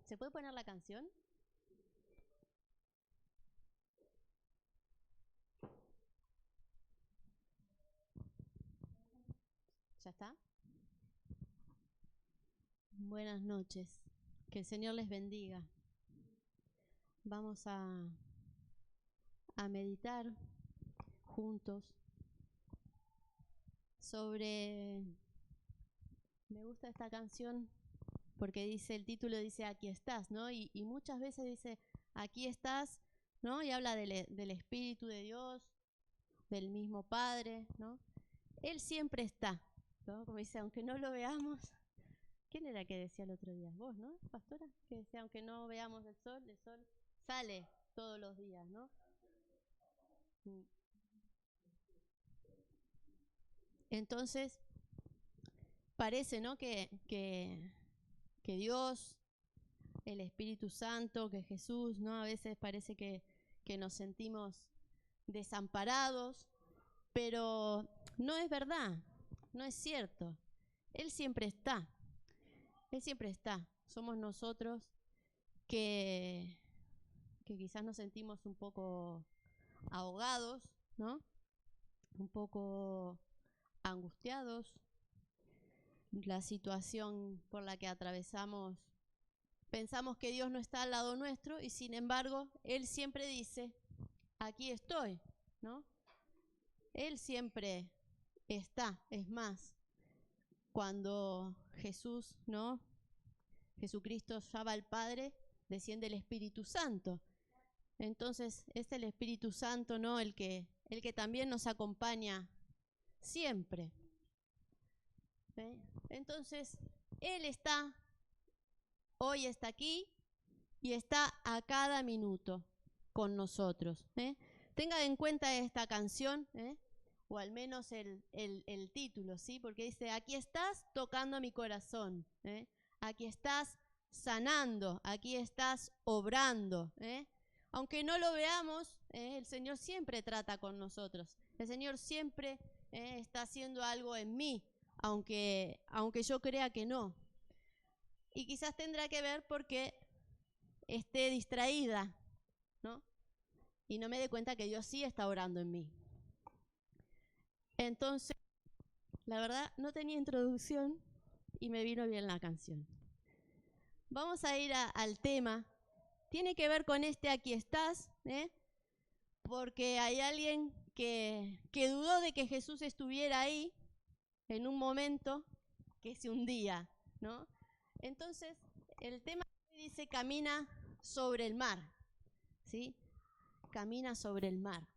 ¿Se puede poner la canción? ¿Ya está? Buenas noches. Que el Señor les bendiga. Vamos a meditar juntos sobre... Me gusta esta canción porque dice, el título dice, aquí estás, ¿no? Y muchas veces dice, aquí estás, ¿no? Y habla del Espíritu de Dios, del mismo Padre, ¿no? Él siempre está, ¿no? Como dice, aunque no lo veamos. ¿Quién era que decía el otro día? Vos, ¿no, pastora? Que decía, aunque no veamos el sol sale todos los días, ¿no? Entonces, parece, ¿no? Que Dios, el Espíritu Santo, que Jesús, ¿no? A veces parece que nos sentimos desamparados, pero no es verdad, no es cierto. Él siempre está, Él siempre está. Somos nosotros que quizás nos sentimos un poco ahogados, ¿no? Un poco angustiados. La situación por la que atravesamos, pensamos que Dios no está al lado nuestro y sin embargo, Él siempre dice, aquí estoy, ¿no? Él siempre está. Es más, cuando Jesús, ¿no? Jesucristo llama al Padre, desciende el Espíritu Santo. Entonces es el Espíritu Santo, ¿no? El que también nos acompaña siempre. ¿Sí? Entonces, Él está, hoy está aquí y está a cada minuto con nosotros. Tenga en cuenta esta canción, o al menos el título, ¿sí? Porque dice, aquí estás tocando mi corazón, aquí estás sanando, aquí estás obrando. Aunque no lo veamos, el Señor siempre trata con nosotros. El Señor siempre está haciendo algo en mí, aunque yo crea que no. Y quizás tendrá que ver porque esté distraída, ¿no? Y no me dé cuenta que Dios sí está orando en mí. Entonces, la verdad, no tenía introducción y me vino bien la canción. Vamos a ir al tema. Tiene que ver con este aquí estás, porque hay alguien que dudó de que Jesús estuviera ahí en un momento que se hundía, ¿no? Entonces, el tema dice camina sobre el mar, ¿sí? Camina sobre el mar.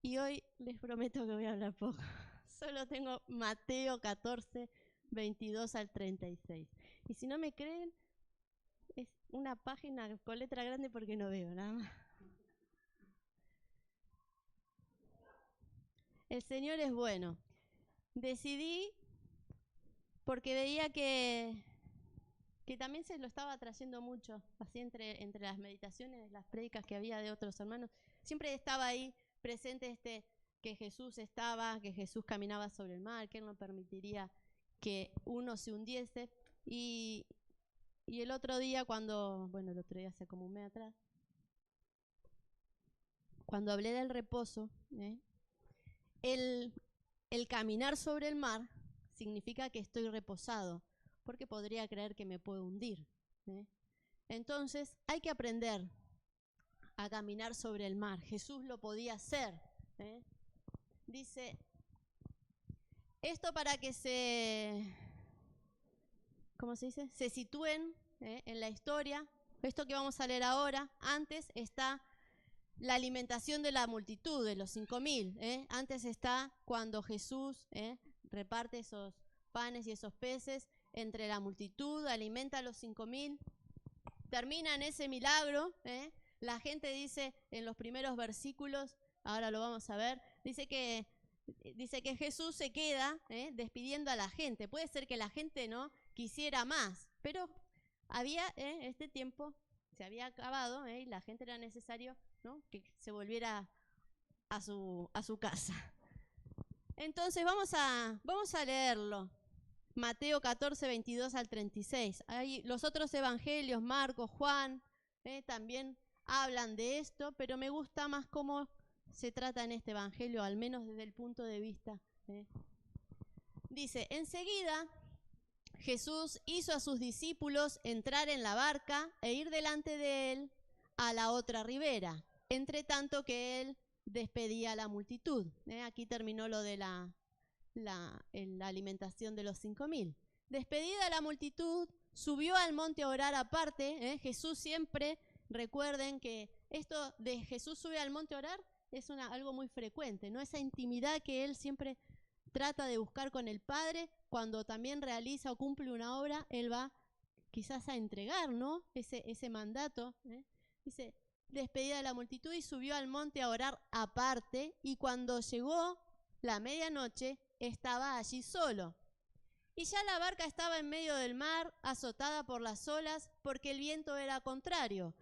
Y hoy les prometo que voy a hablar poco. Solo tengo Mateo 14, 22 al 36. Y si no me creen, es una página con letra grande porque no veo nada más. El Señor es bueno. Decidí, porque veía que también se lo estaba trayendo mucho, así entre las meditaciones, las prédicas que había de otros hermanos, siempre estaba ahí presente que Jesús estaba, que Jesús caminaba sobre el mar, que Él no permitiría que uno se hundiese. Y el otro día el otro día hace como un mes atrás, cuando hablé del reposo, el caminar sobre el mar significa que estoy reposado, porque podría creer que me puedo hundir. Entonces hay que aprender a caminar sobre el mar. Jesús lo podía hacer. Dice, esto para que se sitúen en la historia. Esto que vamos a leer ahora, antes está la alimentación de la multitud, de los 5.000. Antes está cuando Jesús reparte esos panes y esos peces entre la multitud, alimenta a los 5.000. Termina en ese milagro. La gente dice en los primeros versículos, ahora lo vamos a ver, dice que Jesús se queda despidiendo a la gente. Puede ser que la gente no quisiera más, pero había este tiempo se había acabado y la gente era necesario, ¿no?, que se volviera a su casa. Entonces vamos a leerlo. Mateo 14, 22 al 36. Ahí, los otros evangelios, Marcos, Juan, también hablan de esto, pero me gusta más cómo se trata en este evangelio, al menos desde el punto de vista. Dice, enseguida Jesús hizo a sus discípulos entrar en la barca e ir delante de él a la otra ribera, entre tanto que él despedía a la multitud. Aquí terminó lo de la alimentación de los 5.000. Despedida la multitud, subió al monte a orar aparte. Jesús siempre, recuerden que esto de Jesús sube al monte a orar es algo muy frecuente, ¿no? Esa intimidad que él siempre trata de buscar con el Padre. Cuando también realiza o cumple una obra, él va quizás a entregar, ¿no? Ese mandato. Dice, despedida de la multitud y subió al monte a orar aparte, y cuando llegó la medianoche, estaba allí solo. Y ya la barca estaba en medio del mar, azotada por las olas, porque el viento era contrario.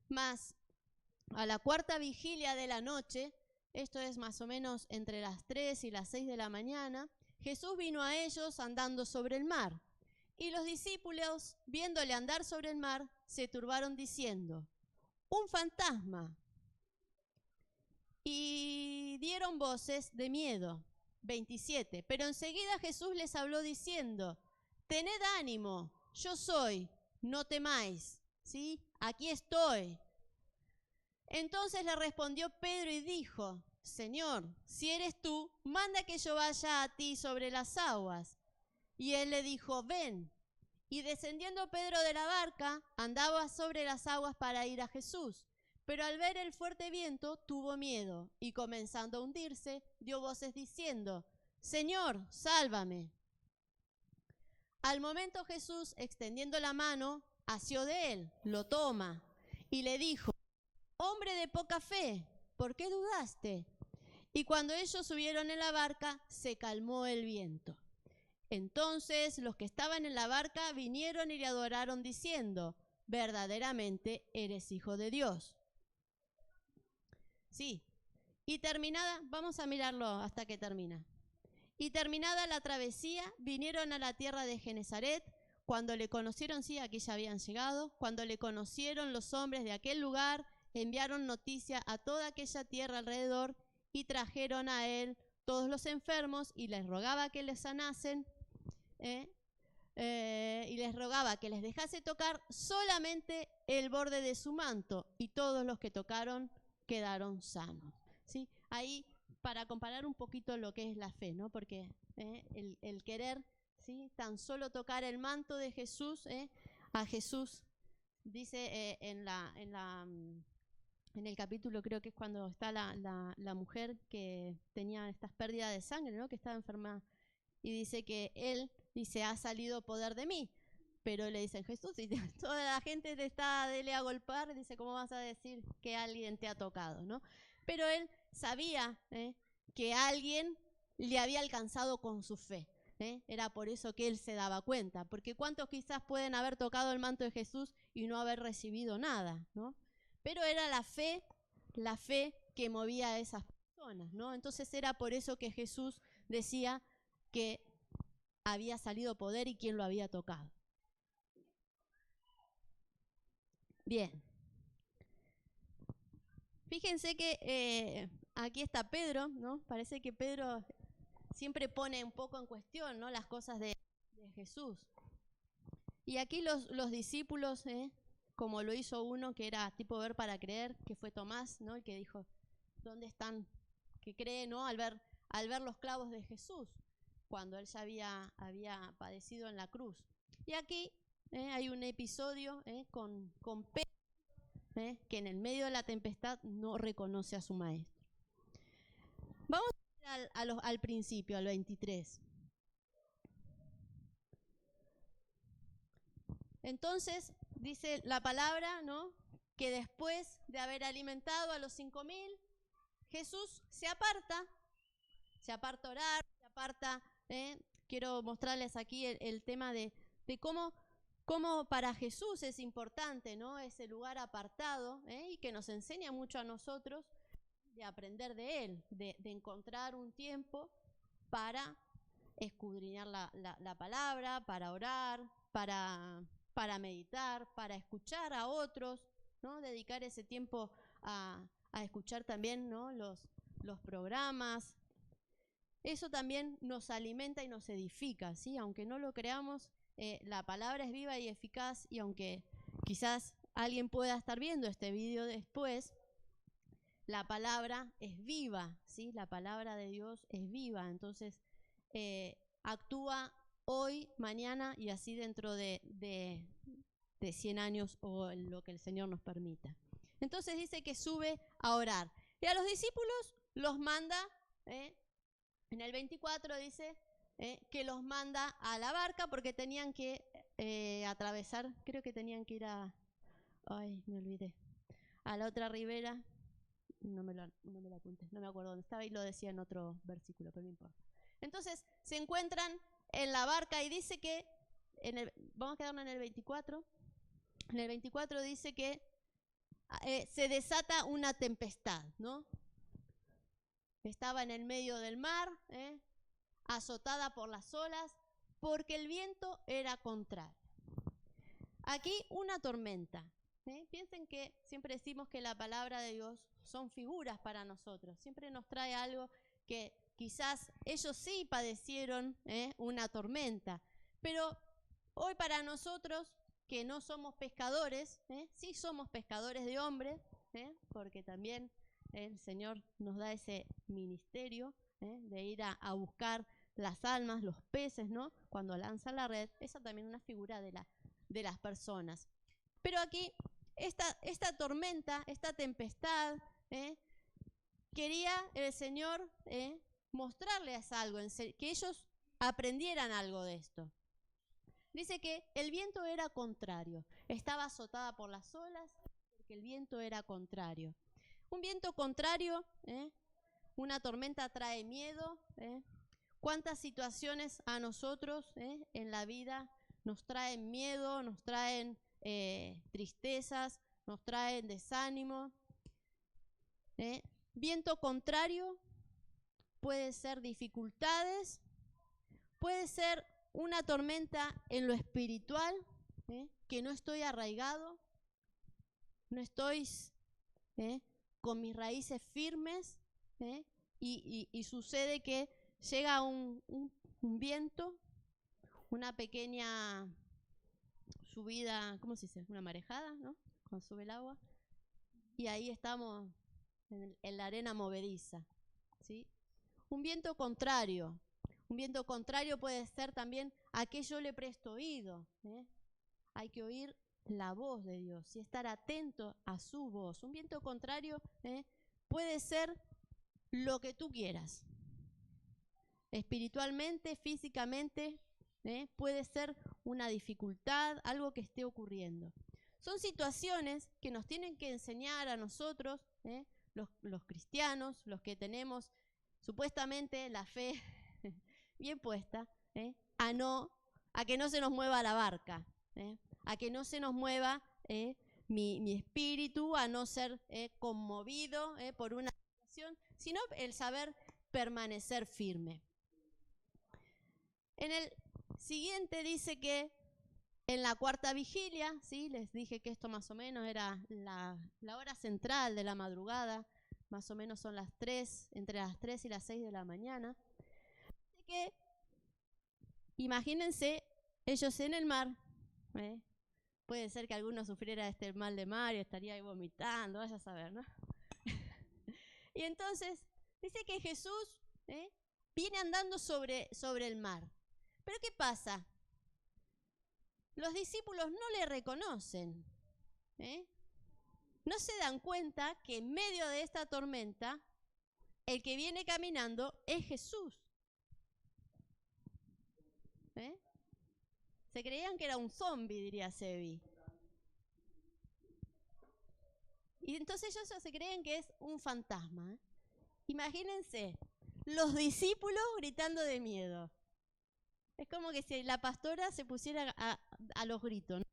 Mas a la cuarta vigilia de la noche, esto es más o menos entre las 3 y las 6 de la mañana, Jesús vino a ellos andando sobre el mar. Y los discípulos, viéndole andar sobre el mar, se turbaron diciendo, ¡un fantasma! Y dieron voces de miedo. 27. Pero enseguida Jesús les habló diciendo, tened ánimo, yo soy, no temáis, ¿sí? Aquí estoy. Entonces le respondió Pedro y dijo, Señor, si eres tú, manda que yo vaya a ti sobre las aguas. Y él le dijo, ven. Y descendiendo Pedro de la barca, andaba sobre las aguas para ir a Jesús. Pero al ver el fuerte viento, tuvo miedo, y comenzando a hundirse, dio voces diciendo, Señor, sálvame. Al momento Jesús, extendiendo la mano, asió de él, lo toma, y le dijo, hombre de poca fe, ¿por qué dudaste? Y cuando ellos subieron en la barca, se calmó el viento. Entonces los que estaban en la barca vinieron y le adoraron diciendo, verdaderamente eres hijo de Dios. Sí, y terminada, vamos a mirarlo hasta que termina. Y terminada la travesía, vinieron a la tierra de Genesaret. Cuando le conocieron, sí, aquí ya habían llegado, cuando le conocieron los hombres de aquel lugar, enviaron noticia a toda aquella tierra alrededor y trajeron a él todos los enfermos y les rogaba que les sanasen, y les rogaba que les dejase tocar solamente el borde de su manto, y todos los que tocaron quedaron sanos. ¿Sí? Ahí, para comparar un poquito lo que es la fe, ¿no? Porque el querer, ¿sí? Tan solo tocar el manto de Jesús, a Jesús, dice en el capítulo, creo que es cuando está la mujer que tenía estas pérdidas de sangre, ¿no? Que estaba enferma, y dice que él dice, ha salido poder de mí. Pero le dicen, Jesús, si toda la gente te está dele a golpear, dice, ¿cómo vas a decir que alguien te ha tocado, no? Pero él sabía que alguien le había alcanzado con su fe. Era por eso que él se daba cuenta. Porque ¿cuántos quizás pueden haber tocado el manto de Jesús y no haber recibido nada, ¿no? Pero era la fe que movía a esas personas, ¿no? Entonces era por eso que Jesús decía que había salido poder y quién lo había tocado. Bien. Fíjense que aquí está Pedro, ¿no? Parece que Pedro siempre pone un poco en cuestión, ¿no? Las cosas de Jesús. Y aquí los discípulos, como lo hizo uno que era tipo ver para creer, que fue Tomás, ¿no? El que dijo, ¿dónde están? Que cree, ¿no? Al ver los clavos de Jesús, cuando él ya había padecido en la cruz. Y aquí hay un episodio con Pedro, que en el medio de la tempestad no reconoce a su maestro. Vamos a ir al principio, al 23. Entonces, dice la palabra, ¿no? Que después de haber alimentado a los 5.000, Jesús se aparta a orar, se aparta. Quiero mostrarles aquí el tema de cómo para Jesús es importante, ¿no? Ese lugar apartado, y que nos enseña mucho a nosotros de aprender de él, de encontrar un tiempo para escudriñar la palabra, para orar, para meditar, para escuchar a otros, ¿no? Dedicar ese tiempo a escuchar también, ¿no? los programas. Eso también nos alimenta y nos edifica, ¿sí? Aunque no lo creamos, la palabra es viva y eficaz, y aunque quizás alguien pueda estar viendo este video después, la palabra es viva, ¿sí? La palabra de Dios es viva, entonces actúa hoy, mañana y así dentro de 100 años o lo que el Señor nos permita. Entonces dice que sube a orar. Y a los discípulos los manda, en el 24 dice que los manda a la barca porque tenían que atravesar, creo que tenían que ir me olvidé, a la otra ribera, no me lo apunté, no me acuerdo dónde estaba y lo decía en otro versículo, pero no importa. Entonces se encuentran en la barca y dice que, vamos a quedarnos en el 24, en el 24 dice que se desata una tempestad, ¿no? Estaba en el medio del mar, azotada por las olas, porque el viento era contrario. Aquí una tormenta. Piensen que siempre decimos que la palabra de Dios son figuras para nosotros. Siempre nos trae algo que quizás ellos sí padecieron una tormenta. Pero hoy para nosotros, que no somos pescadores, sí somos pescadores de hombres, porque también el Señor nos da ese ministerio de ir a buscar las almas, los peces, ¿no? Cuando lanza la red, esa también es una figura de las personas. Pero aquí, esta tormenta, esta tempestad, quería el Señor mostrarles algo, que ellos aprendieran algo de esto. Dice que el viento era contrario, estaba azotada por las olas porque el viento era contrario. Un viento contrario, una tormenta trae miedo. ¿Cuántas situaciones a nosotros en la vida nos traen miedo, nos traen tristezas, nos traen desánimo? Viento contrario puede ser dificultades, puede ser una tormenta en lo espiritual, que no estoy arraigado, no estoy con mis raíces firmes, y sucede que llega un viento, una pequeña subida, ¿cómo se dice? Una marejada, ¿no? Cuando sube el agua, y ahí estamos en la arena movediza, ¿sí? Un viento contrario puede ser también a que yo le presto oído. Hay que oír la voz de Dios y estar atento a su voz. Un viento contrario puede ser lo que tú quieras. Espiritualmente, físicamente, puede ser una dificultad, algo que esté ocurriendo. Son situaciones que nos tienen que enseñar a nosotros, los cristianos, los que tenemos supuestamente la fe bien puesta, a que no se nos mueva la barca, a que no se nos mueva mi espíritu, a no ser conmovido por una situación, sino el saber permanecer firme. En el siguiente dice que en la cuarta vigilia, ¿sí? Les dije que esto más o menos era la hora central de la madrugada, más o menos son entre las 3 y las 6 de la mañana. Así que imagínense ellos en el mar, puede ser que alguno sufriera este mal de mar y estaría ahí vomitando, vaya a saber, ¿no? Y entonces dice que Jesús viene andando sobre el mar. Pero ¿qué pasa? Los discípulos no le reconocen, no se dan cuenta que en medio de esta tormenta el que viene caminando es Jesús. Se creían que era un zombie, diría Sebi. Y entonces ellos se creen que es un fantasma. Imagínense, los discípulos gritando de miedo. Es como que si la pastora se pusiera a los gritos, ¿no?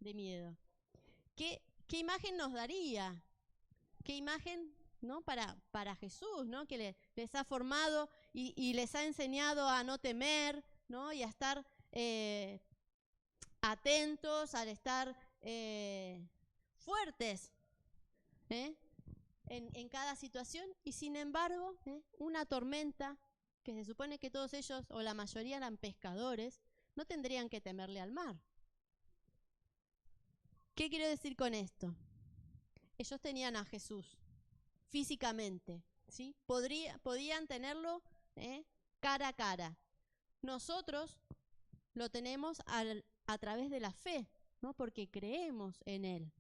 De miedo. ¿Qué imagen nos daría? ¿Qué imagen, ¿no? para Jesús, ¿no? Que les ha formado y les ha enseñado a no temer, ¿no? Y a estar atentos, al estar fuertes en cada situación. Y sin embargo, una tormenta, que se supone que todos ellos o la mayoría eran pescadores, no tendrían que temerle al mar. ¿Qué quiero decir con esto? Ellos tenían a Jesús físicamente, ¿sí? Podían tenerlo cara a cara. Nosotros lo tenemos a través de la fe, ¿no? Porque creemos en Él.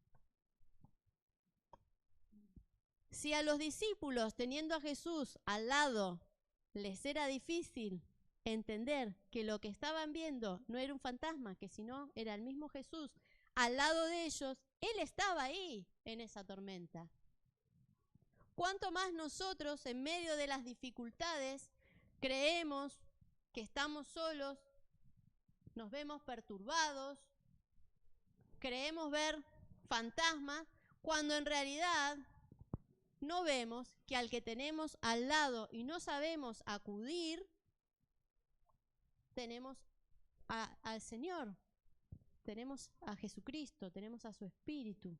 Si a los discípulos, teniendo a Jesús al lado, les era difícil entender que lo que estaban viendo no era un fantasma, que sino era el mismo Jesús al lado de ellos, Él estaba ahí en esa tormenta. ¿Cuánto más nosotros, en medio de las dificultades, creemos que estamos solos, nos vemos perturbados, creemos ver fantasmas, cuando en realidad no vemos que al que tenemos al lado y no sabemos acudir, tenemos al Señor, tenemos a Jesucristo, tenemos a su Espíritu.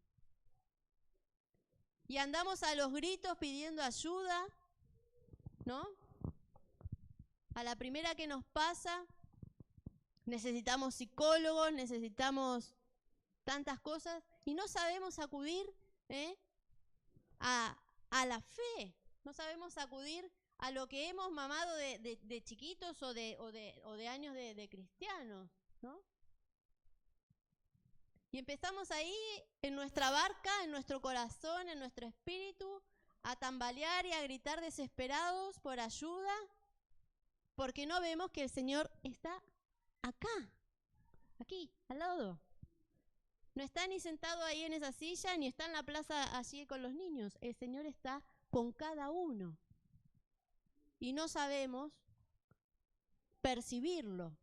Y andamos a los gritos pidiendo ayuda, ¿no? A la primera que nos pasa, necesitamos psicólogos, necesitamos tantas cosas y no sabemos acudir a la fe, no sabemos acudir a lo que hemos mamado de chiquitos o de años de cristianos, ¿no? Y empezamos ahí en nuestra barca, en nuestro corazón, en nuestro espíritu, a tambalear y a gritar desesperados por ayuda, porque no vemos que el Señor está acá, aquí, al lado. No está ni sentado ahí en esa silla, ni está en la plaza allí con los niños. El Señor está con cada uno. Y no sabemos percibirlo.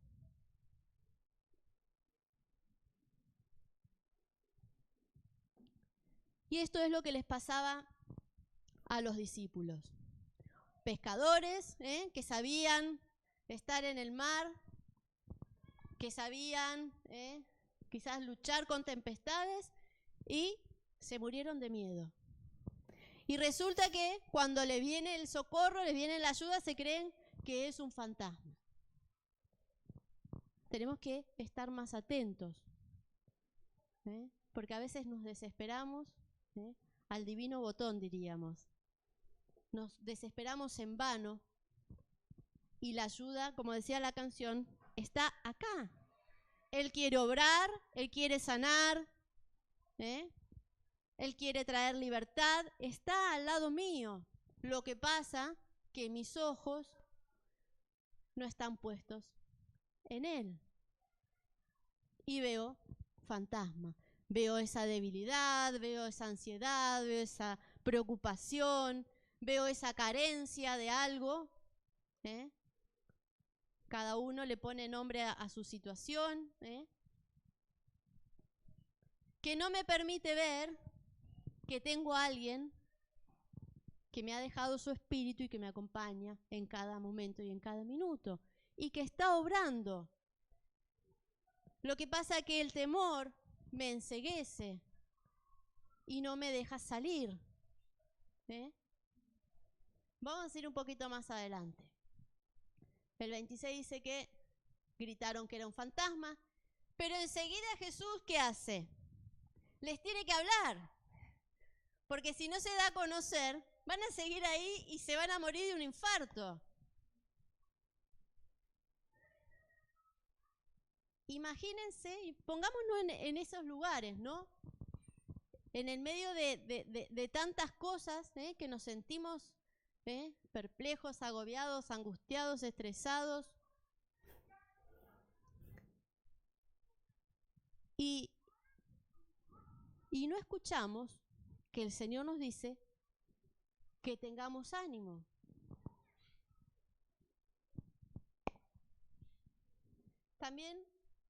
Y esto es lo que les pasaba a los discípulos. Pescadores que sabían estar en el mar, que sabían quizás luchar con tempestades y se murieron de miedo. Y resulta que cuando les viene el socorro, les viene la ayuda, se creen que es un fantasma. Tenemos que estar más atentos, porque a veces nos desesperamos al divino botón, diríamos. Nos desesperamos en vano y la ayuda, como decía la canción, está acá. Él quiere obrar, Él quiere sanar, Él quiere traer libertad, está al lado mío. Lo que pasa que mis ojos no están puestos en Él. Y veo fantasma, veo esa debilidad, veo esa ansiedad, veo esa preocupación, veo esa carencia de algo. Cada uno le pone nombre a su situación, que no me permite ver que tengo a alguien que me ha dejado su espíritu y que me acompaña en cada momento y en cada minuto, y que está obrando. Lo que pasa es que el temor me enceguece y no me deja salir. Vamos a ir un poquito más adelante. El 26 dice que gritaron que era un fantasma, pero enseguida Jesús, ¿qué hace? Les tiene que hablar, porque si no se da a conocer, van a seguir ahí y se van a morir de un infarto. Imagínense, y pongámonos en esos lugares, ¿no? En el medio de tantas cosas que nos sentimos perplejos, agobiados, angustiados, estresados. Y no escuchamos que el Señor nos dice que tengamos ánimo. También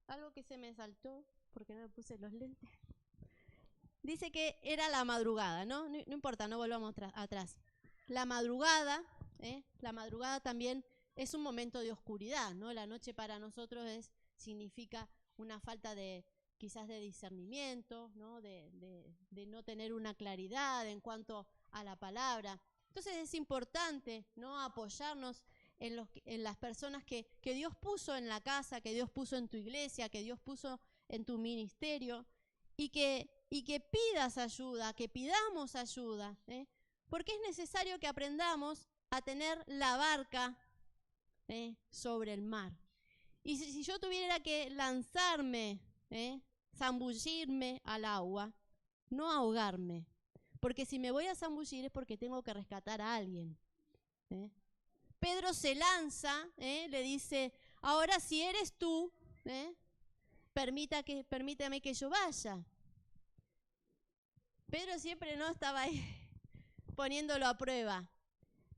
algo que se me saltó, porque no me puse los lentes. Dice que era la madrugada, ¿no? No importa, no volvamos atrás. La madrugada también es un momento de oscuridad, ¿no? La noche para nosotros significa una falta de, quizás de discernimiento, ¿no? De no tener una claridad en cuanto a la palabra. Entonces es importante, ¿no? Apoyarnos en las personas que Dios puso en la casa, que Dios puso en tu iglesia, que Dios puso en tu ministerio, y que pidas ayuda, que pidamos ayuda, ¿eh? Porque es necesario que aprendamos a tener la barca sobre el mar. Y si yo tuviera que lanzarme, zambullirme al agua, no ahogarme, porque si me voy a zambullir es porque tengo que rescatar a alguien. Pedro se lanza, le dice, ahora si eres tú, permítame que yo vaya. Pedro siempre no estaba ahí poniéndolo a prueba.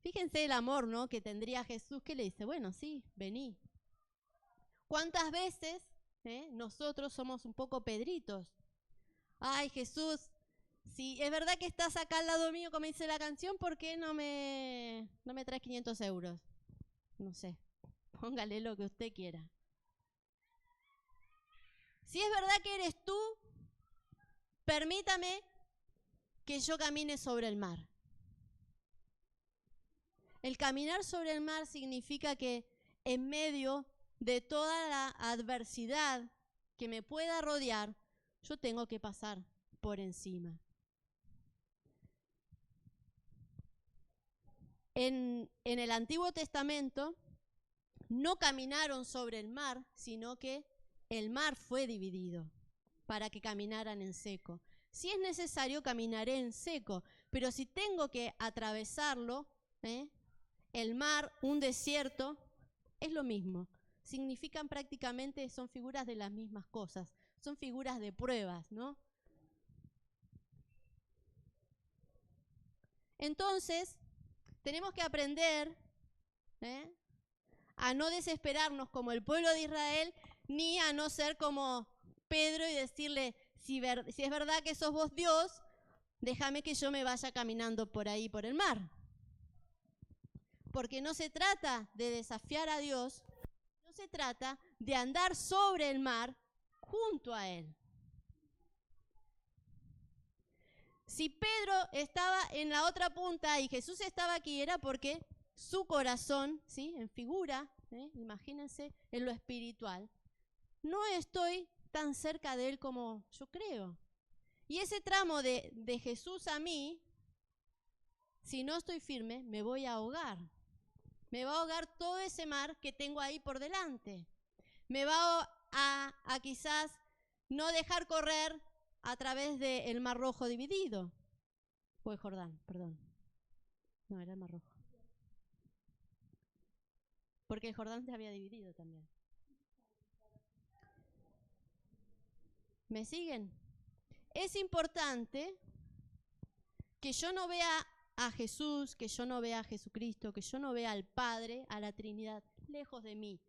Fíjense el amor, ¿no?, que tendría Jesús, que le dice, bueno, sí, vení. ¿Cuántas veces nosotros somos un poco Pedritos? Ay, Jesús, si es verdad que estás acá al lado mío, como dice la canción, ¿por qué no me traes 500 euros? No sé, póngale lo que usted quiera. Si es verdad que eres tú, permítame que yo camine sobre el mar. El caminar sobre el mar significa que en medio de toda la adversidad que me pueda rodear, yo tengo que pasar por encima. En el Antiguo Testamento no caminaron sobre el mar, sino que el mar fue dividido para que caminaran en seco. Si es necesario, caminaré en seco, pero si tengo que atravesarlo, el mar, un desierto, es lo mismo. Significan prácticamente, son figuras de las mismas cosas, son figuras de pruebas, ¿no? Entonces, tenemos que aprender a no desesperarnos como el pueblo de Israel, ni a no ser como Pedro y decirle, si es verdad que sos vos Dios, déjame que yo me vaya caminando por ahí, por el mar. Porque no se trata de desafiar a Dios, no se trata de andar sobre el mar junto a Él. Si Pedro estaba en la otra punta y Jesús estaba aquí, era porque su corazón, ¿sí?, en figura, imagínense, en lo espiritual, no estoy tan cerca de Él como yo creo. Y ese tramo de Jesús a mí, si no estoy firme, me voy a ahogar. Me va a ahogar todo ese mar que tengo ahí por delante. Me va a quizás no dejar correr a través del Mar Rojo dividido. O el Jordán, perdón. No, era el Mar Rojo. Porque el Jordán se había dividido también. ¿Me siguen? Es importante que yo no vea a Jesús, que yo no vea a Jesucristo, que yo no vea al Padre, a la Trinidad, lejos de mí.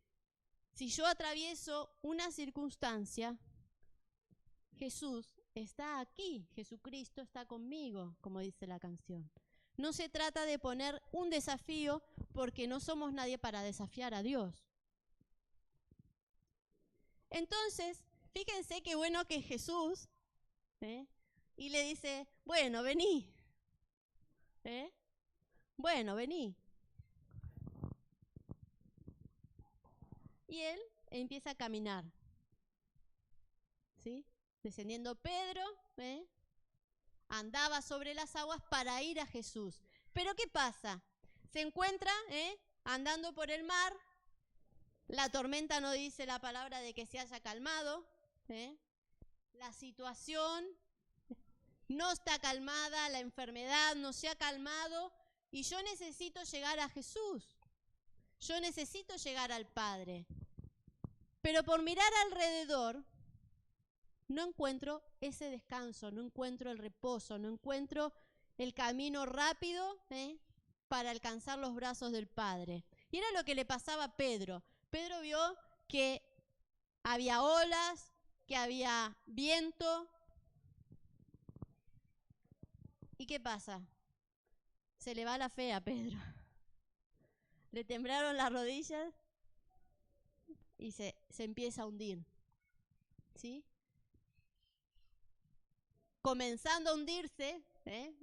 Si yo atravieso una circunstancia, Jesús está aquí, Jesucristo está conmigo, como dice la canción. No se trata de poner un desafío porque no somos nadie para desafiar a Dios. Entonces, fíjense qué bueno que Jesús, y le dice, bueno, vení. Bueno, vení. Y él empieza a caminar. ¿Sí? Descendiendo Pedro, andaba sobre las aguas para ir a Jesús. Pero ¿qué pasa? Se encuentra andando por el mar. La tormenta no dice la palabra de que se haya calmado. La situación no está calmada, la enfermedad no se ha calmado y yo necesito llegar a Jesús. Yo necesito llegar al Padre. Pero por mirar alrededor no encuentro ese descanso, no encuentro el reposo, no encuentro el camino rápido para alcanzar los brazos del Padre. Y era lo que le pasaba a Pedro. Pedro vio que había olas, que había viento. ¿Y qué pasa? Se le va la fe a Pedro. le temblaron las rodillas y se empieza a hundir, ¿sí? Comenzando a hundirse,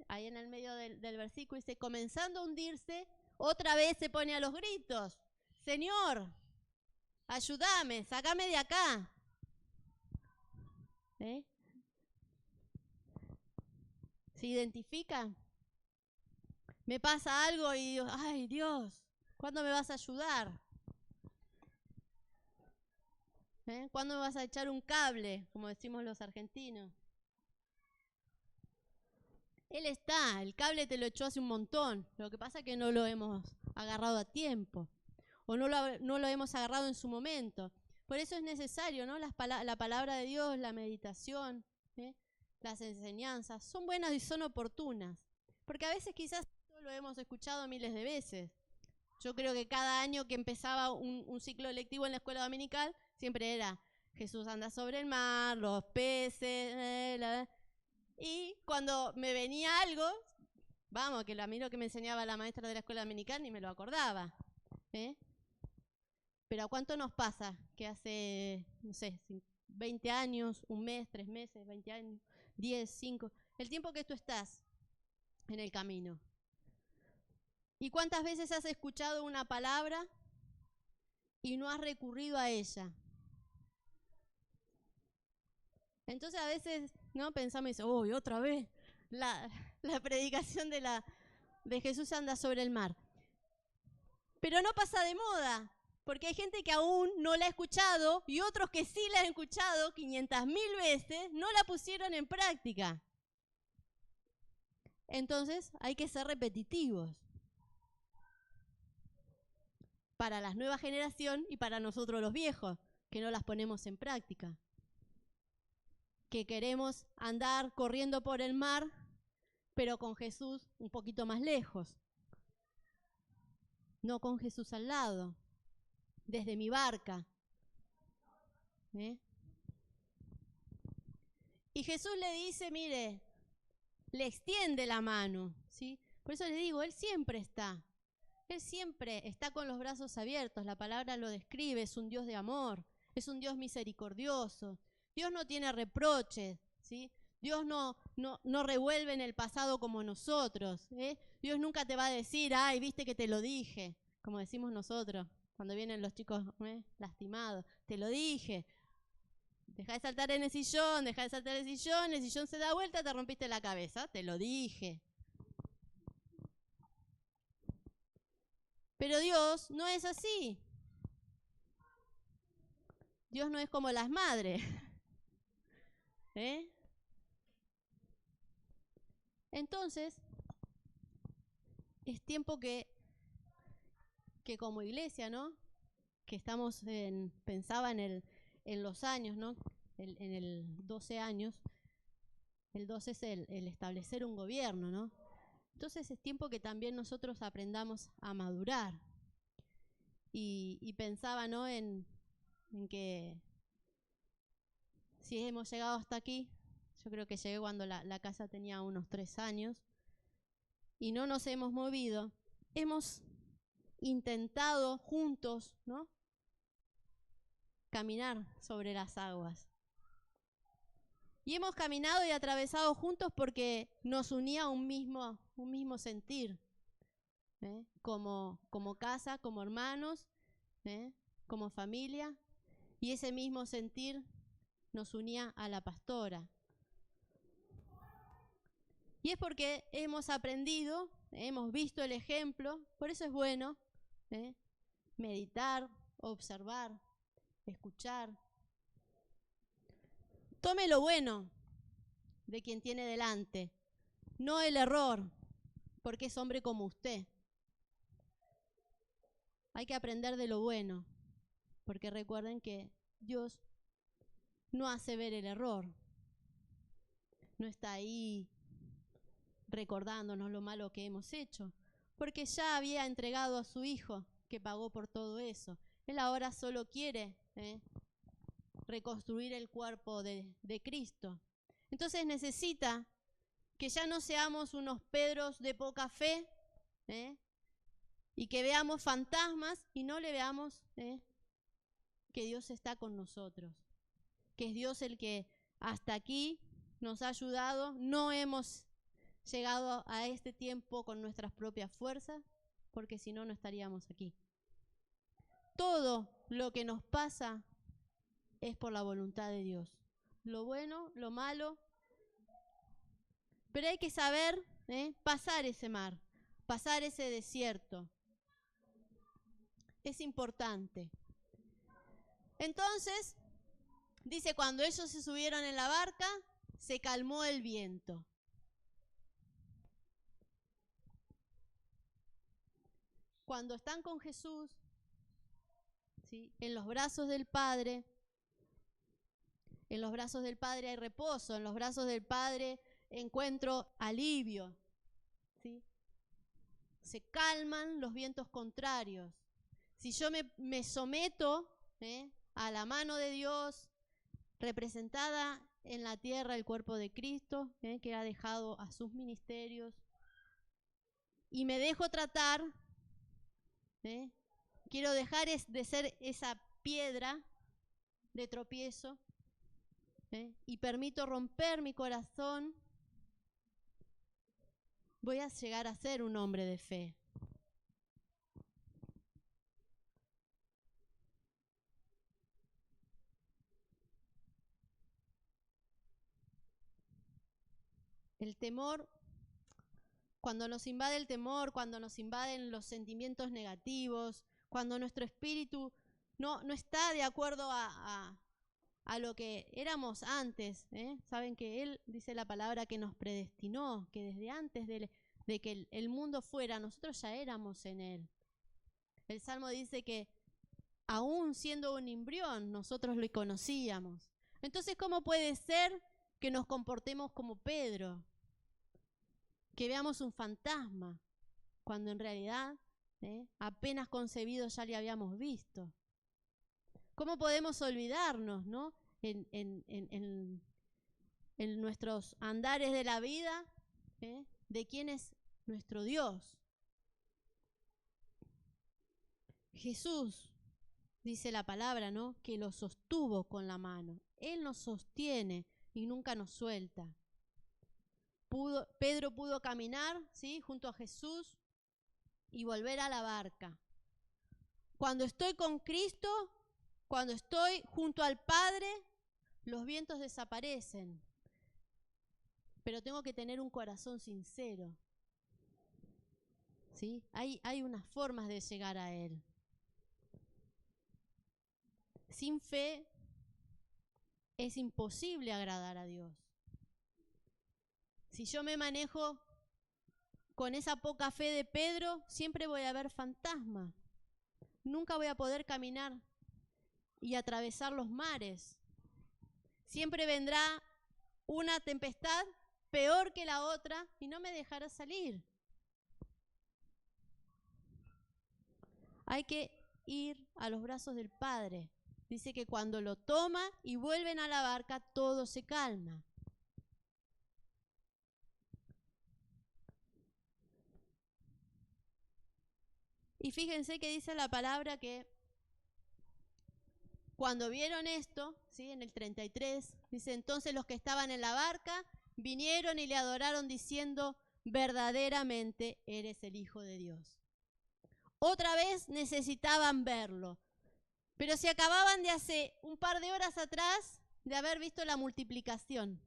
ahí en el medio del versículo dice, comenzando a hundirse, otra vez se pone a los gritos, Señor, ayúdame, sácame de acá. ¿Se identifica? Me pasa algo y digo, ay Dios, ¿cuándo me vas a ayudar? ¿Cuándo me vas a echar un cable, como decimos los argentinos? Él está, el cable te lo echó hace un montón. Lo que pasa es que no lo hemos agarrado a tiempo o no lo hemos agarrado en su momento. Por eso es necesario, ¿no? La palabra de Dios, la meditación, las enseñanzas, son buenas y son oportunas. Porque a veces quizás lo hemos escuchado miles de veces. Yo creo que cada año que empezaba un ciclo lectivo en la escuela dominical, siempre era Jesús anda sobre el mar, los peces, y cuando me venía algo, vamos, que a mí lo que me enseñaba la maestra de la escuela dominical ni me lo acordaba. Pero ¿a cuánto nos pasa que hace, no sé, 20 años, un mes, 3 meses, 20 años, 10, 5, el tiempo que tú estás en el camino? ¿Y cuántas veces has escuchado una palabra y no has recurrido a ella? Entonces a veces, ¿no? Pensamos, uy, otra vez la predicación de Jesús anda sobre el mar. Pero no pasa de moda, porque hay gente que aún no la ha escuchado y otros que sí la han escuchado 500.000 veces no la pusieron en práctica. Entonces hay que ser repetitivos para la nueva generación y para nosotros los viejos, que no las ponemos en práctica. Que queremos andar corriendo por el mar, pero con Jesús un poquito más lejos. No con Jesús al lado, desde mi barca. Y Jesús le dice, mire, le extiende la mano, ¿sí? Por eso le digo, Él siempre está. Él siempre está con los brazos abiertos. La palabra lo describe, es un Dios de amor, es un Dios misericordioso. Dios no tiene reproches, ¿sí? Dios no revuelve en el pasado como nosotros. Dios nunca te va a decir, ay, viste que te lo dije, como decimos nosotros, cuando vienen los chicos lastimados. Te lo dije. Deja de saltar en el sillón, el sillón se da vuelta, te rompiste la cabeza. Te lo dije. Pero Dios no es así. Dios no es como las madres. Entonces, es tiempo que como iglesia, ¿no? Que estamos pensaba en los años, ¿no? En el 12 años. El 12 es el establecer un gobierno, ¿no? Entonces es tiempo que también nosotros aprendamos a madurar. Y pensaba, ¿no? En que si hemos llegado hasta aquí, yo creo que llegué cuando la casa tenía unos 3 años, y no nos hemos movido, hemos intentado juntos, ¿no? Caminar sobre las aguas. Y hemos caminado y atravesado juntos porque nos unía un mismo sentir, como casa, como hermanos, como familia, y ese mismo sentir nos unía a la pastora. Y es porque hemos aprendido, hemos visto el ejemplo, por eso es bueno meditar, observar, escuchar. Tome lo bueno de quien tiene delante, no el error, porque es hombre como usted. Hay que aprender de lo bueno, porque recuerden que Dios no hace ver el error, no está ahí recordándonos lo malo que hemos hecho, porque ya había entregado a su Hijo que pagó por todo eso. Él ahora solo quiere reconstruir el cuerpo de Cristo. Entonces necesita que ya no seamos unos Pedros de poca fe, y que veamos fantasmas y no le veamos que Dios está con nosotros, que es Dios el que hasta aquí nos ha ayudado. No hemos llegado a este tiempo con nuestras propias fuerzas, porque si no, no estaríamos aquí. Todo lo que nos pasa es por la voluntad de Dios. Lo bueno, lo malo. Pero hay que saber pasar ese mar, pasar ese desierto. Es importante. Entonces, dice, cuando ellos se subieron en la barca, se calmó el viento. Cuando están con Jesús, ¿sí?, en los brazos del Padre, en los brazos del Padre hay reposo, en los brazos del Padre encuentro alivio, ¿sí? Se calman los vientos contrarios. Si yo me someto a la mano de Dios, representada en la tierra el cuerpo de Cristo, que ha dejado a sus ministerios, y me dejo tratar, quiero dejar de ser esa piedra de tropiezo, y permito romper mi corazón, voy a llegar a ser un hombre de fe. El temor, cuando nos invade el temor, cuando nos invaden los sentimientos negativos, cuando nuestro espíritu no está de acuerdo a lo que éramos antes, saben que Él dice la palabra que nos predestinó, que desde antes de que el mundo fuera, nosotros ya éramos en Él. El Salmo dice que aún siendo un embrión, nosotros lo conocíamos. Entonces, ¿cómo puede ser que nos comportemos como Pedro? Que veamos un fantasma, cuando en realidad apenas concebido ya le habíamos visto. ¿Cómo podemos olvidarnos, ¿no?, en nuestros andares de la vida, de quién es nuestro Dios? Jesús, dice la palabra, ¿no?, que lo sostuvo con la mano. Él nos sostiene y nunca nos suelta. Pedro pudo caminar, ¿sí?, junto a Jesús y volver a la barca. Cuando estoy con Cristo, cuando estoy junto al Padre, los vientos desaparecen. Pero tengo que tener un corazón sincero, ¿sí? Hay unas formas de llegar a Él. Sin fe es imposible agradar a Dios. Si yo me manejo con esa poca fe de Pedro, siempre voy a ver fantasmas. Nunca voy a poder caminar y atravesar los mares. Siempre vendrá una tempestad peor que la otra y no me dejará salir. Hay que ir a los brazos del Padre. Dice que cuando lo toma y vuelven a la barca, todo se calma. Y fíjense que dice la palabra que cuando vieron esto, ¿sí?, en el 33, dice, entonces los que estaban en la barca vinieron y le adoraron diciendo, verdaderamente eres el Hijo de Dios. Otra vez necesitaban verlo, pero se acababan de hace un par de horas atrás de haber visto la multiplicación.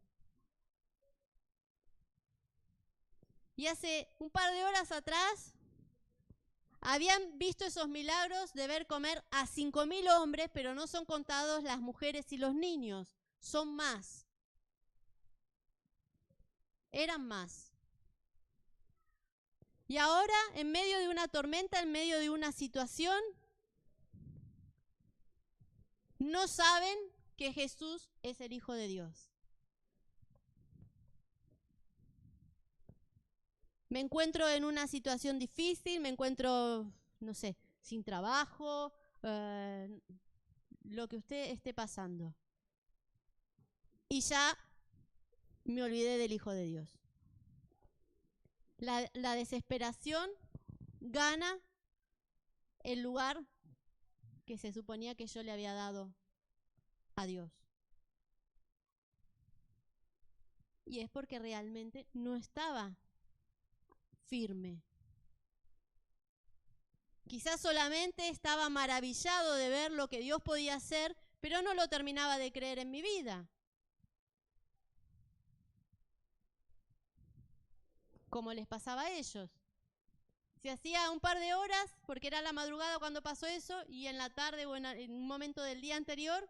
Y hace un par de horas atrás habían visto esos milagros de ver comer a 5.000 hombres, pero no son contados las mujeres y los niños, son más. Eran más. Y ahora, en medio de una tormenta, en medio de una situación, no saben que Jesús es el Hijo de Dios. Me encuentro en una situación difícil, me encuentro, no sé, sin trabajo, lo que usted esté pasando. Y ya me olvidé del Hijo de Dios. La desesperación gana el lugar que se suponía que yo le había dado a Dios. Y es porque realmente no estaba firme. Quizás solamente estaba maravillado de ver lo que Dios podía hacer, pero no lo terminaba de creer en mi vida. Como les pasaba a ellos. Se hacía un par de horas, porque era la madrugada cuando pasó eso, y en la tarde o en un momento del día anterior,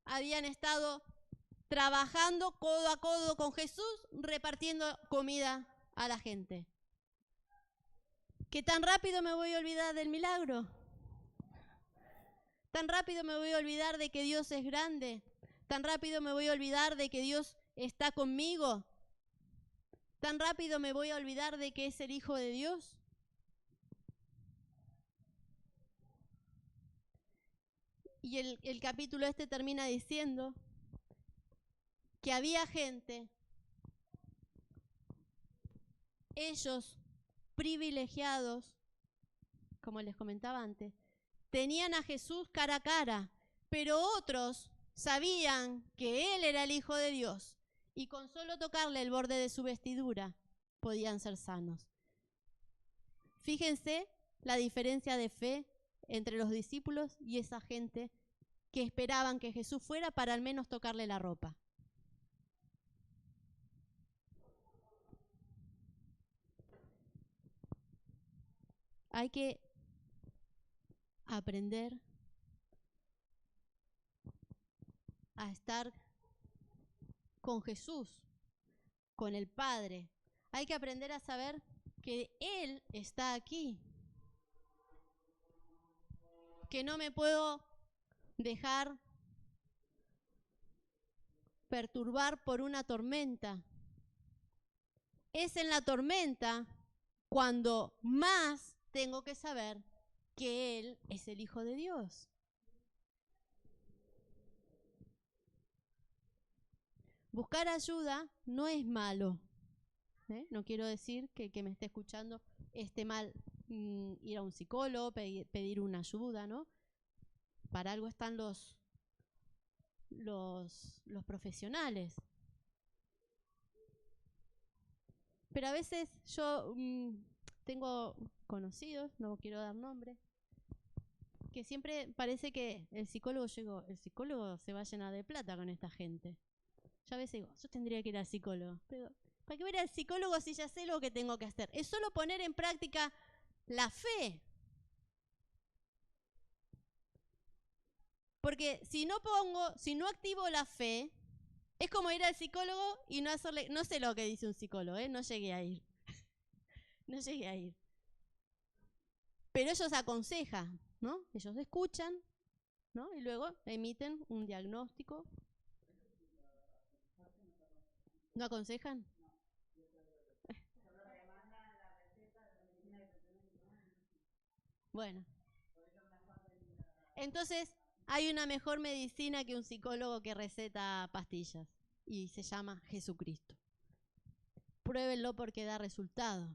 habían estado trabajando codo a codo con Jesús, repartiendo comida a la gente. ¿Qué tan rápido me voy a olvidar del milagro? ¿Tan rápido me voy a olvidar de que Dios es grande? ¿Tan rápido me voy a olvidar de que Dios está conmigo? ¿Tan rápido me voy a olvidar de que es el Hijo de Dios? Y el capítulo termina diciendo que había gente, ellos privilegiados, como les comentaba antes, tenían a Jesús cara a cara, pero otros sabían que Él era el Hijo de Dios y con solo tocarle el borde de su vestidura podían ser sanos. Fíjense la diferencia de fe entre los discípulos y esa gente que esperaban que Jesús fuera para al menos tocarle la ropa. Hay que aprender a estar con Jesús, con el Padre. Hay que aprender a saber que Él está aquí, que no me puedo dejar perturbar por una tormenta. Es en la tormenta cuando más tengo que saber que Él es el Hijo de Dios. Buscar ayuda no es malo. No quiero decir que me esté escuchando esté mal ir a un psicólogo, pedir una ayuda, ¿no? Para algo están los profesionales. Pero a veces yo tengo conocidos, no quiero dar nombre, que siempre parece que el psicólogo se va a llenar de plata con esta gente. Yo a veces digo, yo tendría que ir al psicólogo, pero ¿para qué voy a ir al psicólogo si ya sé lo que tengo que hacer? Es solo poner en práctica la fe. Porque si no activo la fe, es como ir al psicólogo y no hacerle, no sé lo que dice un psicólogo, no llegué a ir. No llegué a ir. Pero ellos aconsejan, ¿no? Ellos escuchan, ¿no? Y luego emiten un diagnóstico. ¿No aconsejan? Bueno. Entonces, hay una mejor medicina que un psicólogo que receta pastillas y se llama Jesucristo. Pruébenlo porque da resultado.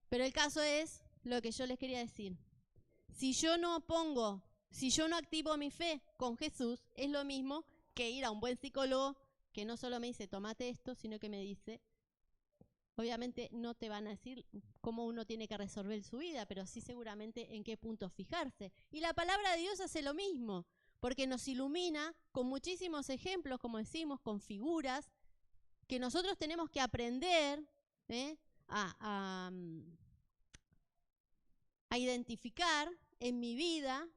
Pero el caso es lo que yo les quería decir. Si yo no activo mi fe con Jesús, es lo mismo que ir a un buen psicólogo que no solo me dice, tómate esto, sino que me dice, obviamente no te van a decir cómo uno tiene que resolver su vida, pero sí seguramente en qué puntos fijarse. Y la palabra de Dios hace lo mismo, porque nos ilumina con muchísimos ejemplos, como decimos, con figuras, que nosotros tenemos que aprender a identificar en mi vida,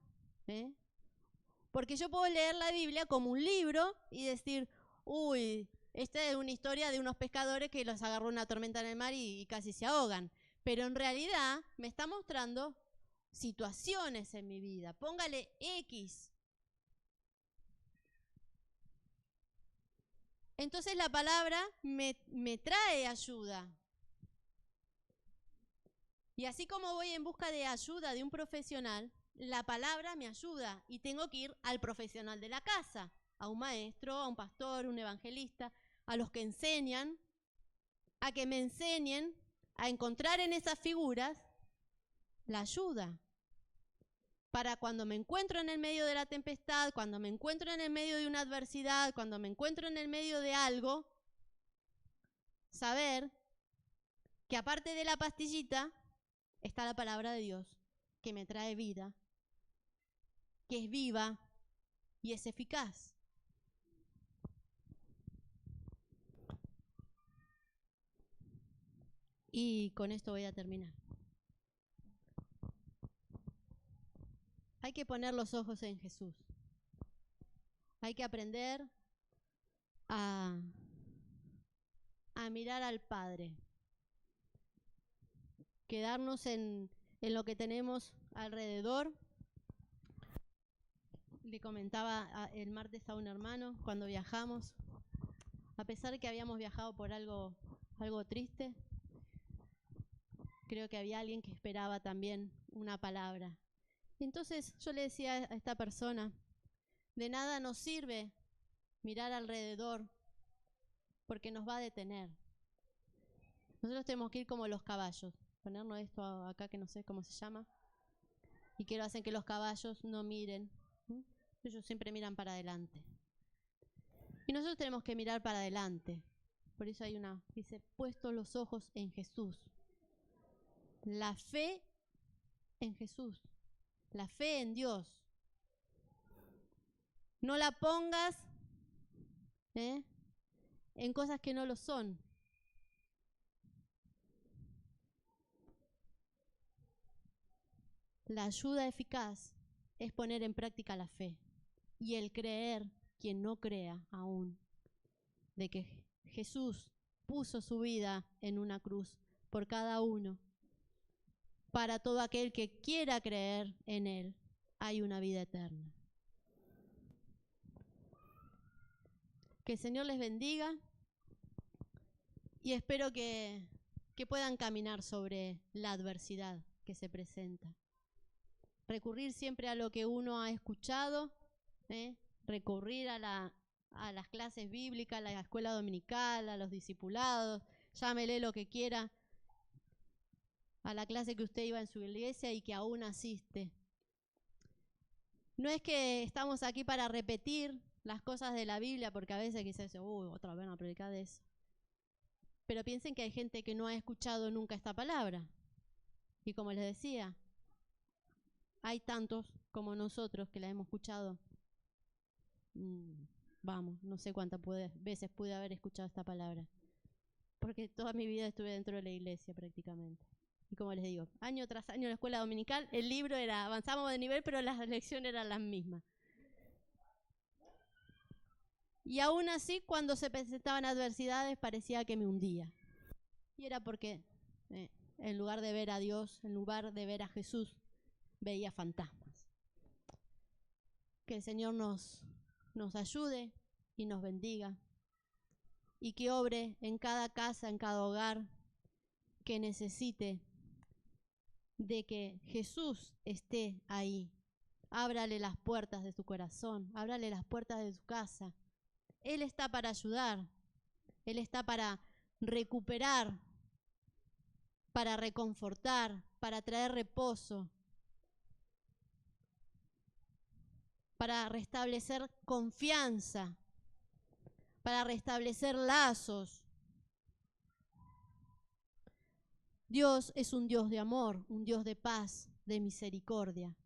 porque yo puedo leer la Biblia como un libro y decir, uy, esta es una historia de unos pescadores que los agarró una tormenta en el mar y casi se ahogan. Pero en realidad me está mostrando situaciones en mi vida. Póngale X. Entonces la palabra me trae ayuda. Y así como voy en busca de ayuda de un profesional, la palabra me ayuda y tengo que ir al profesional de la casa, a un maestro, a un pastor, un evangelista, a los que enseñan, a que me enseñen a encontrar en esas figuras la ayuda. Para cuando me encuentro en el medio de la tempestad, cuando me encuentro en el medio de una adversidad, cuando me encuentro en el medio de algo, saber que aparte de la pastillita está la palabra de Dios, que me trae vida, que es viva y es eficaz. Y con esto voy a terminar. Hay que poner los ojos en Jesús. Hay que aprender a mirar al Padre. Quedarnos en lo que tenemos alrededor. Le comentaba el martes a un hermano cuando viajamos, a pesar de que habíamos viajado por algo triste, creo que había alguien que esperaba también una palabra. Entonces yo le decía a esta persona, de nada nos sirve mirar alrededor porque nos va a detener. Nosotros tenemos que ir como los caballos, ponernos esto acá que no sé cómo se llama, y que lo hacen que los caballos no miren. Ellos siempre miran para adelante. Y nosotros tenemos que mirar para adelante. Por eso dice, puestos los ojos en Jesús. La fe en Jesús. La fe en Dios. No la pongas en cosas que no lo son. La ayuda eficaz es poner en práctica la fe. Y el creer, quien no crea aún, de que Jesús puso su vida en una cruz por cada uno. Para todo aquel que quiera creer en Él, hay una vida eterna. Que el Señor les bendiga y espero que puedan caminar sobre la adversidad que se presenta. Recurrir siempre a lo que uno ha escuchado, recurrir a las clases bíblicas, a la escuela dominical, a los discipulados, llámele lo que quiera, a la clase que usted iba en su iglesia y que aún asiste. No es que estamos aquí para repetir las cosas de la Biblia, porque a veces quizás dice, otra vez van a predicar de eso. Pero piensen que hay gente que no ha escuchado nunca esta palabra. Y como les decía, hay tantos como nosotros que la hemos escuchado. No sé cuántas veces pude haber escuchado esta palabra. Porque toda mi vida estuve dentro de la iglesia prácticamente. Y como les digo, año tras año en la escuela dominical, el libro era, avanzamos de nivel, pero las lecciones eran las mismas. Y aún así, cuando se presentaban adversidades, parecía que me hundía. Y era porque, en lugar de ver a Dios, en lugar de ver a Jesús, veía fantasmas. Que el Señor nos ayude y nos bendiga. Y que obre en cada casa, en cada hogar, que necesite de que Jesús esté ahí. Ábrale las puertas de su corazón, ábrale las puertas de su casa. Él está para ayudar, Él está para recuperar, para reconfortar, para traer reposo, para restablecer confianza, para restablecer lazos. Dios es un Dios de amor, un Dios de paz, de misericordia.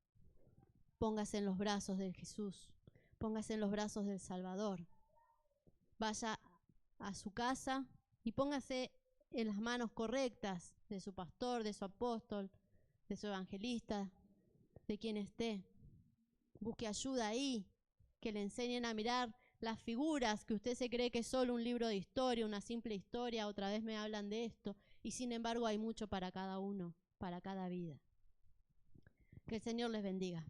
Póngase en los brazos de Jesús, póngase en los brazos del Salvador. Vaya a su casa y póngase en las manos correctas de su pastor, de su apóstol, de su evangelista, de quien esté. Busque ayuda ahí, que le enseñen a mirar las figuras que usted se cree que es solo un libro de historia, una simple historia, otra vez me hablan de esto, y sin embargo hay mucho para cada uno, para cada vida. Que el Señor les bendiga.